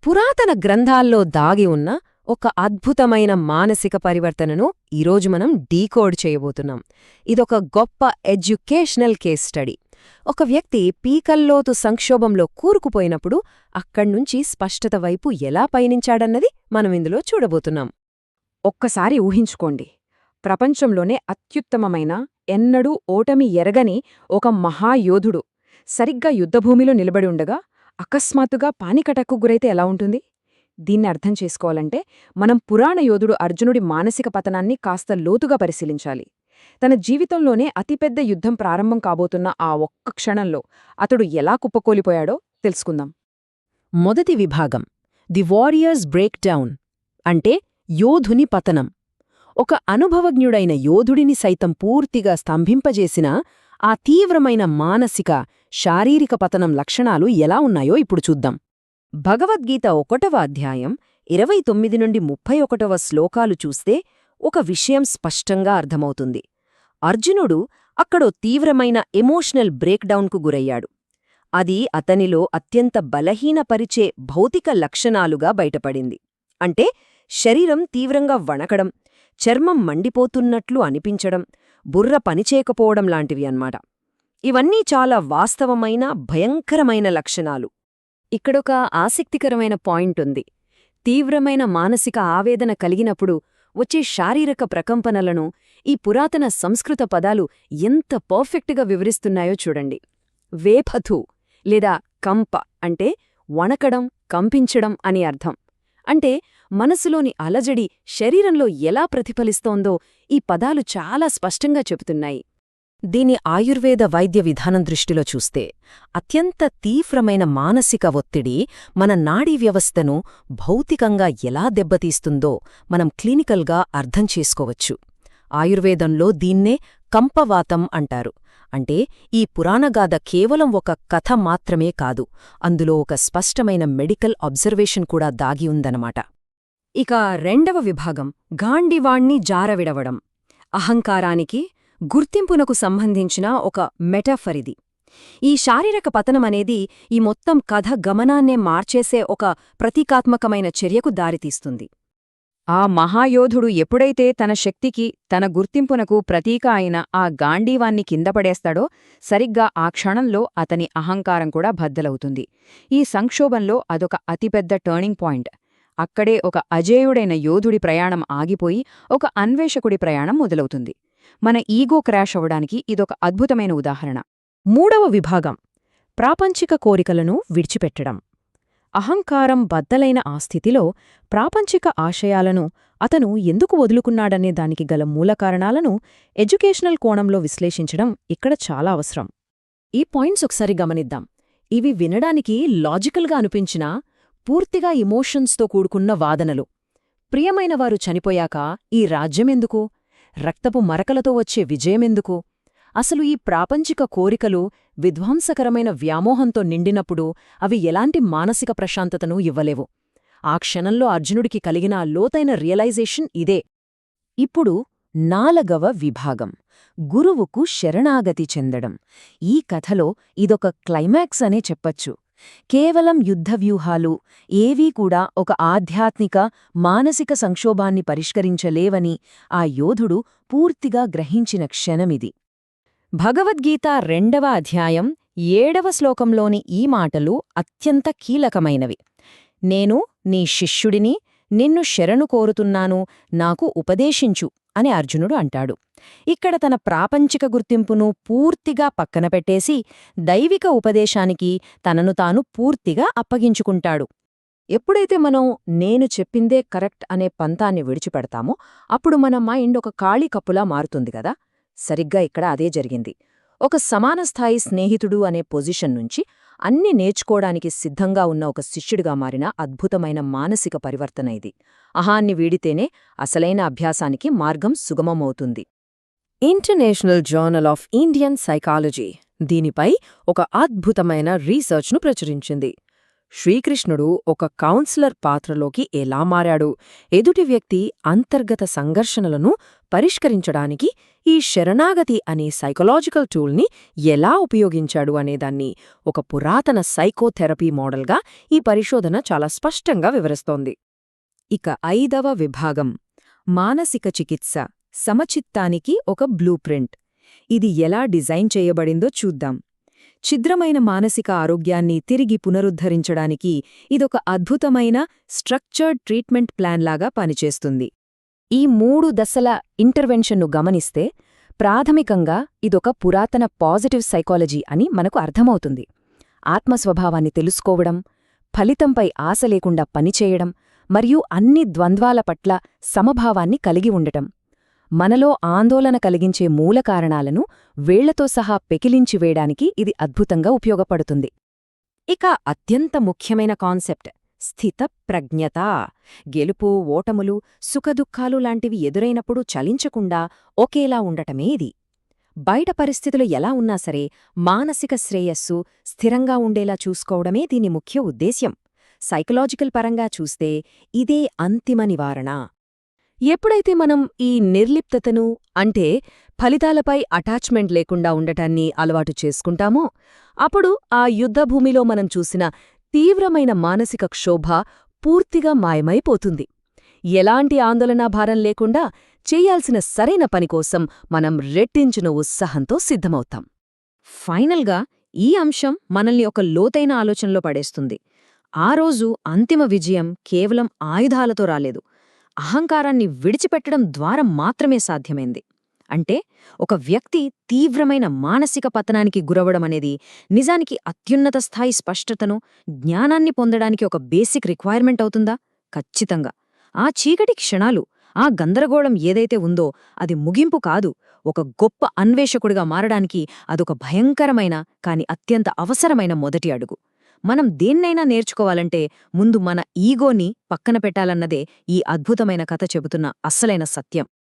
పురాతన గ్రంథాల్లో దాగి ఉన్న ఒక అద్భుతమైన మానసిక పరివర్తనను ఈరోజు మనం డీకోడ్ చేయబోతున్నాం. ఇదొక గొప్ప ఎడ్యుకేషనల్ కేస్ స్టడీ. ఒక వ్యక్తి పీకల్లోతు సంక్షోభంలో కూరుకుపోయినప్పుడు అక్కడ్నుంచి స్పష్టత వైపు ఎలా పయనించాడన్నది మనం ఇందులో చూడబోతున్నాం. ఒక్కసారి ఊహించుకోండి, ప్రపంచంలోనే అత్యుత్తమమైన, ఎన్నడూ ఓటమి ఎరగని ఒక మహాయోధుడు సరిగ్గా యుద్ధభూమిలో నిలబడి ఉండగా అకస్మాత్తుగా పానికటక్కు గురైతే ఎలా ఉంటుంది? దీన్ని అర్థం చేసుకోవాలంటే మనం పురాణ యోధుడు అర్జునుడి మానసిక పతనాన్ని కాస్త లోతుగా పరిశీలించాలి. తన జీవితంలోనే అతిపెద్ద యుద్ధం ప్రారంభం కాబోతున్న ఆ ఒక్క క్షణంలో అతడు ఎలా కుప్పకూలిపోయాడో తెలుసుకుందాం. మొదటి విభాగం, ది వారియర్స్ బ్రేక్ డౌన్, అంటే యోధుని పతనం. ఒక అనుభవజ్ఞుడైన యోధుడిని సైతం పూర్తిగా స్తంభింపజేసిన ఆ తీవ్రమైన మానసిక, శారీరక పతనం లక్షణాలు ఎలా ఉన్నాయో ఇప్పుడు చూద్దాం. భగవద్గీత 1వ అధ్యాయం 29 నుండి 31వ శ్లోకాలు చూస్తే ఒక విషయం స్పష్టంగా అర్థమవుతుంది. అర్జునుడు అక్కడో తీవ్రమైన ఎమోషనల్ బ్రేక్డౌన్కు గురయ్యాడు. అది అతనిలో అత్యంత బలహీనపరిచే భౌతిక లక్షణాలుగా బయటపడింది. అంటే శరీరం తీవ్రంగా వణకడం, చర్మం మండిపోతున్నట్లు అనిపించడం, బుర్ర పనిచేయకపోవడం లాంటివి అన్నమాట. ఇవన్నీ చాలా వాస్తవమైన, భయంకరమైన లక్షణాలు. ఇక్కడొక ఆసక్తికరమైన పాయింట్ ఉంది. తీవ్రమైన మానసిక ఆవేదన కలిగినప్పుడు వచ్చే శారీరక ప్రకంపనలను ఈ పురాతన సంస్కృత పదాలు ఎంత పర్ఫెక్ట్గా వివరిస్తున్నాయో చూడండి. వేపథు లేదా కంప అంటే వణకడం, కంపించడం అని అర్థం. అంటే మనసులోని అలజడి శరీరంలో ఎలా ప్రతిఫలిస్తోందో ఈ పదాలు చాలా స్పష్టంగా చెబుతున్నాయి. దీని ఆయుర్వేద వైద్య విధానం దృష్టిలో చూస్తే అత్యంత తీవ్రమైన మానసిక ఒత్తిడి మన నాడీ వ్యవస్థను భౌతికంగా ఎలా దెబ్బతీస్తుందో మనం క్లినికల్గా అర్థం చేసుకోవచ్చు. ఆయుర్వేదంలో దీన్నే కంపవాతం అంటారు. అంటే ఈ పురాణగాథ కేవలం ఒక కథ మాత్రమే కాదు, అందులో ఒక స్పష్టమైన మెడికల్ అబ్జర్వేషన్ కూడా దాగి ఉందన్నమాట. ఇక రెండవ విభాగం, గాండివాణ్ణి జారవిడవడం. అహంకారానికి, గుర్తింపునకు సంబంధించిన ఒక మెటాఫరిది. ఈ శారీరక పతనమనేది ఈ మొత్తం కథ గమనాన్నే మార్చేసే ఒక ప్రతీకాత్మకమైన చర్యకు దారితీస్తుంది. ఆ మహాయోధుడు ఎప్పుడైతే తన శక్తికి, తన గుర్తింపునకు ప్రతీక అయిన ఆ గాంధీవాన్ని కిందపడేస్తాడో సరిగ్గా ఆ క్షణంలో అతని అహంకారం కూడా బద్దలవుతుంది. ఈ సంక్షోభంలో అదొక అతిపెద్ద టర్నింగ్ పాయింట్. అక్కడే ఒక అజేయుడైన యోధుడి ప్రయాణం ఆగిపోయి ఒక అన్వేషకుడి ప్రయాణం మొదలవుతుంది. మన ఈగో క్రాష్ అవ్వడానికి ఇదొక అద్భుతమైన ఉదాహరణ. మూడవ విభాగం, ప్రాపంచిక కోరికలను విడిచిపెట్టడం. అహంకారం బద్దలైన ఆ స్థితిలో ప్రాపంచిక ఆశయాలను అతను ఎందుకు వదులుకున్నాడనే దానికి గల మూలకారణాలను ఎడ్యుకేషనల్ కోణంలో విశ్లేషించడం ఇక్కడ చాలా అవసరం. ఈ పాయింట్స్ ఒకసారి గమనిద్దాం. ఇవి వినడానికి లాజికల్గా అనిపించినా పూర్తిగా ఇమోషన్స్తో కూడుకున్న వాదనలు. ప్రియమైనవారు చనిపోయాక ఈ రాజ్యమెందుకు, రక్తపు మరకలతో వచ్చే విజయమెందుకు? అసలు ఈ ప్రాపంచిక కోరికలు విధ్వంసకరమైన వ్యామోహంతో నిండినప్పుడు అవి ఎలాంటి మానసిక ప్రశాంతతను ఇవ్వలేవు. ఆ క్షణంలో అర్జునుడికి కలిగిన లోతైన రియలైజేషన్ ఇదే. ఇప్పుడు 4వ విభాగం, గురువుకు శరణాగతి చెందడం. ఈ కథలో ఇదొక క్లైమాక్స్ అనే చెప్పచ్చు. కేవలం యుద్ధవ్యూహాలు ఏవీ కూడా ఒక ఆధ్యాత్మిక, మానసిక సంక్షోభాన్ని పరిష్కరించలేవని ఆ యోధుడు పూర్తిగా గ్రహించిన క్షణమిది. భగవద్గీత 2వ అధ్యాయం 7వ శ్లోకంలోని ఈ మాటలు అత్యంత కీలకమైనవి. నేను నీ శిష్యుడిని, నిన్ను శరణు కోరుతున్నాను, నాకు ఉపదేశించు అని అర్జునుడు అంటాడు. ఇక్కడ తన ప్రాపంచిక గుర్తింపును పూర్తిగా పక్కన పెట్టేసి దైవిక ఉపదేశానికి తనను తాను పూర్తిగా అప్పగించుకుంటాడు. ఎప్పుడైతే మనం నేను చెప్పిందే కరెక్ట్ అనే పంతాన్ని విడిచిపెడతామో అప్పుడు మన మైండ్ ఒక ఖాళీ కప్పులా మారుతుంది కదా. సరిగ్గా ఇక్కడ అదే జరిగింది. ఒక సమాన స్థాయి స్నేహితుడు అనే పొజిషన్ నుంచి అన్ని నేర్చుకోవడానికి సిద్ధంగా ఉన్న ఒక శిష్యుడిగా మారిన అద్భుతమైన మానసిక పరివర్తన ఇది. అహాన్ని వీడితేనే అసలైన అభ్యాసానికి మార్గం సుగమమవుతుంది. International journal of Indian psychology దీనిపై ఒక అద్భుతమైన రీసెర్చ్ను ప్రచురించింది. శ్రీకృష్ణుడు ఒక కౌన్సిలర్ పాత్రలోకి ఎలా మారాడు, ఎదుటి వ్యక్తి అంతర్గత సంఘర్షణలను పరిష్కరించడానికి ఈ శరణాగతి అనే సైకలాజికల్ టూల్ని ఎలా ఉపయోగించాడు అనేదాన్ని ఒక పురాతన సైకోథెరపీ మోడల్గా ఈ పరిశోధన చాలా స్పష్టంగా వివరిస్తోంది. ఇక 5వ విభాగం మానసిక చికిత్స, సమచిత్తానికి ఒక బ్లూప్రింట్. ఇది ఎలా డిజైన్ చేయబడిందో చూద్దాం. ఛిద్రమైన మానసిక ఆరోగ్యాన్ని తిరిగి పునరుద్ధరించడానికి ఇదొక అద్భుతమైన స్ట్రక్చర్డ్ ట్రీట్మెంట్ ప్లాన్లాగా పనిచేస్తుంది. ఈ 3 దశల ఇంటర్వెన్షన్ను గమనిస్తే ప్రాథమికంగా ఇదొక పురాతన పాజిటివ్ సైకాలజీ అని మనకు అర్థమవుతుంది. ఆత్మస్వభావాన్ని తెలుసుకోవడం, ఫలితంపై ఆశ లేకుండా పనిచేయడం మరియు అన్ని ద్వంద్వాల పట్ల సమభావాన్ని కలిగి ఉండటం. మనలో ఆందోళన కలిగించే మూల కారణాలను వేళ్లతో సహా పెకిలించివేయడానికి ఇది అద్భుతంగా ఉపయోగపడుతుంది. ఇక అత్యంత ముఖ్యమైన కాన్సెప్ట్ స్థితప్రజ్ఞత. గెలుపు, ఓటములు, సుఖదుఖాలు లాంటివి ఎదురైనప్పుడు చలించకుండా ఒకేలా ఉండటమే ఇది. బయట పరిస్థితులు ఎలా ఉన్నా సరే మానసిక శ్రేయస్సు స్థిరంగా ఉండేలా చూసుకోవడమే దీని ముఖ్య ఉద్దేశ్యం. సైకలాజికల్ పరంగా చూస్తే ఇదే అంతిమ నివారణ. ఎప్పుడైతే మనం ఈ నిర్లిప్తతను, అంటే ఫలితాలపై అటాచ్మెంట్ లేకుండా ఉండటాన్ని అలవాటు చేసుకుంటామో అప్పుడు ఆ యుద్ధభూమిలో మనం చూసిన తీవ్రమైన మానసిక క్షోభ పూర్తిగా మాయమైపోతుంది. ఎలాంటి ఆందోళనాభారం లేకుండా చెయ్యాల్సిన సరైన పనికోసం మనం రెట్టించిన ఉత్సాహంతో సిద్ధమవుతాం. ఫైనల్గా ఈ అంశం మనల్ని ఒక లోతైన ఆలోచనలో పడేస్తుంది. ఆ రోజు అంతిమ విజయం కేవలం ఆయుధాలతో రాలేదు, అహంకారాన్ని విడిచిపెట్టడం ద్వారా మాత్రమే సాధ్యమైంది. అంటే ఒక వ్యక్తి తీవ్రమైన మానసిక పతనానికి గురవడమనేది నిజానికి అత్యున్నత స్థాయి స్పష్టతను, జ్ఞానాన్ని పొందడానికి ఒక బేసిక్ రిక్వైర్మెంట్ అవుతుందా? ఖచ్చితంగా. ఆ చీకటి క్షణాలు, ఆ గందరగోళం ఏదైతే ఉందో అది ముగింపు కాదు, ఒక గొప్ప అన్వేషకుడిగా మారడానికి అదొక భయంకరమైన కాని అత్యంత అవసరమైన మొదటి అడుగు. మనం దేన్నైనా నేర్చుకోవాలంటే ముందు మన ఈగోని పక్కన పెట్టాలన్నదే ఈ అద్భుతమైన కథ చెబుతున్న అస్సలైన సత్యం.